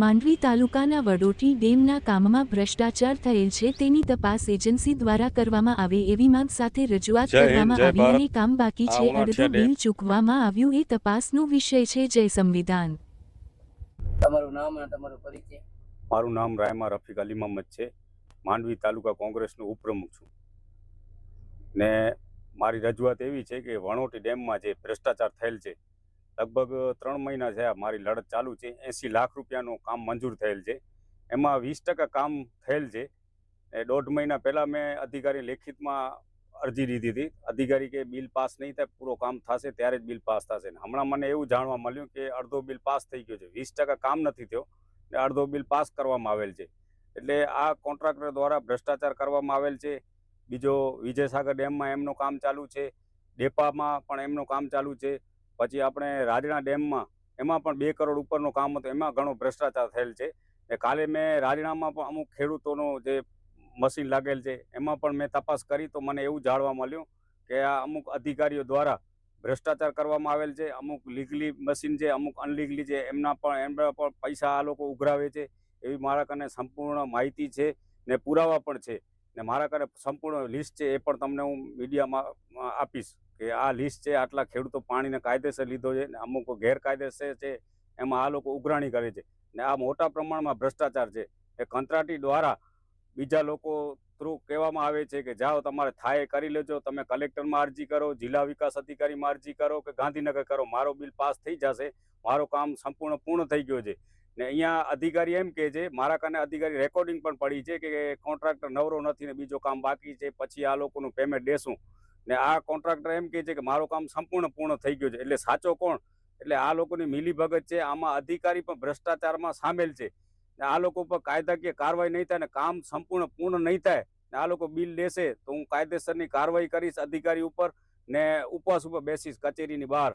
માંડવી તાલુકાના વડોટી ડેમના કામમાં ભ્રષ્ટાચાર થયેલ છે તેની તપાસ એજન્સી દ્વારા કરવામાં આવે એવી માંગ સાથે રજૂઆત કરવામાં આવી અને કામ બાકી છે અડધું બિલ ચૂકવવામાં આવ્યું એ તપાસનો વિષય છે. જય સંવિધાન. તમારું નામ અને તમારો પરિચય? મારું નામ રાયમા રફીક અલી મોહમ્મદ છે. માંડવી તાલુકા કોંગ્રેસનો ઉપપ્રમુખ છું ને મારી રજૂઆત એવી છે કે વણોટી ડેમમાં જે ભ્રષ્ટાચાર થયેલ છે, લગભગ 3 મહિના થયા મારી લડત ચાલુ છે. 80 લાખ રૂપિયાનું કામ મંજૂર થયેલ છે, એમાં 20% કામ થયેલ છે. 1.5 મહિના પહેલાં મેં અધિકારી લેખિતમાં અરજી દીધી હતી. અધિકારી કે બિલ પાસ નહીં થાય, પૂરો કામ થશે ત્યારે જ બિલ પાસ થશે. હમણાં મને એવું જાણવા મળ્યું કે અડધો બિલ પાસ થઈ ગયો છે, 20% કામ નથી થયો ને અડધો બિલ પાસ કરવામાં આવેલ છે. એટલે આ કોન્ટ્રાક્ટર દ્વારા ભ્રષ્ટાચાર કરવામાં આવેલ છે. બીજો વિજયસાગર ડેમમાં એમનું કામ ચાલુ છે, ડેપામાં પણ એમનું કામ ચાલુ છે. પછી આપણે રાજણા ડેમમાં એમાં પણ 2 કરોડ ઉપરનું કામ હતું, એમાં ઘણો ભ્રષ્ટાચાર થયેલ છે. કાલે મેં રાજણામાં પણ અમુક ખેડૂતોનું જે મશીન લાગેલ છે એમાં પણ મેં તપાસ કરી તો મને એવું જાણવા મળ્યું કે આ અમુક અધિકારીઓ દ્વારા ભ્રષ્ટાચાર કરવામાં આવેલ છે. અમુક લીગલી મશીન છે, અમુક અનલીગલી છે, એમના પણ પૈસા આ લોકો ઉઘરાવે છે એવી મારા કને સંપૂર્ણ માહિતી છે ને પુરાવા પણ છે. ને મારા કને સંપૂર્ણ લિસ્ટ છે, એ પણ તમને હું મીડિયામાં આપીશ કે આ લિસ્ટ છે. આટલા ખેડૂતો પાણીને કાયદેસર લીધો છે ને અમુક ગેરકાયદેસર છે, એમાં આ લોકો ઉઘરાણી કરે છે ને આ મોટા પ્રમાણમાં ભ્રષ્ટાચાર છે. એ કંત્રાટી દ્વારા બીજા લોકો થ્રુ કહેવામાં આવે છે કે જાઓ તમારે થાય કરી લેજો, તમે કલેક્ટરમાં અરજી કરો, જિલ્લા વિકાસ અધિકારીમાં અરજી કરો કે ગાંધીનગર કરો, મારો બિલ પાસ થઈ જશે, મારો કામ સંપૂર્ણ પૂર્ણ થઈ ગયો છે. ને અહીંયા અધિકારી એમ કહે છે, મારા કાને અધિકારી રેકોર્ડિંગ પણ પડી છે કે કોન્ટ્રાક્ટર નવરો નથી ને બીજો કામ બાકી છે, પછી આ લોકોનું પેમેન્ટ દેશું. ને આ કોન્ટ્રાક્ટર એમ કહે છે કે મારો કામ સંપૂર્ણ પૂર્ણ થઈ ગયું છે. એટલે સાચો કોણ? એટલે આ લોકોની મિલીભગત છે. આમાં અધિકારી પણ ભ્રષ્ટાચારમાં સામેલ છે. આ લોકો પર કાયદાકીય કાર્યવાહી નહીં થાય ને કામ સંપૂર્ણ પૂર્ણ નહીં થાય ને આ લોકો બિલ લેશે તો હું કાયદેસરની કાર્યવાહી કરીશ અધિકારી ઉપર ને ઉપવાસ ઉપર બેસીશ કચેરીની બહાર.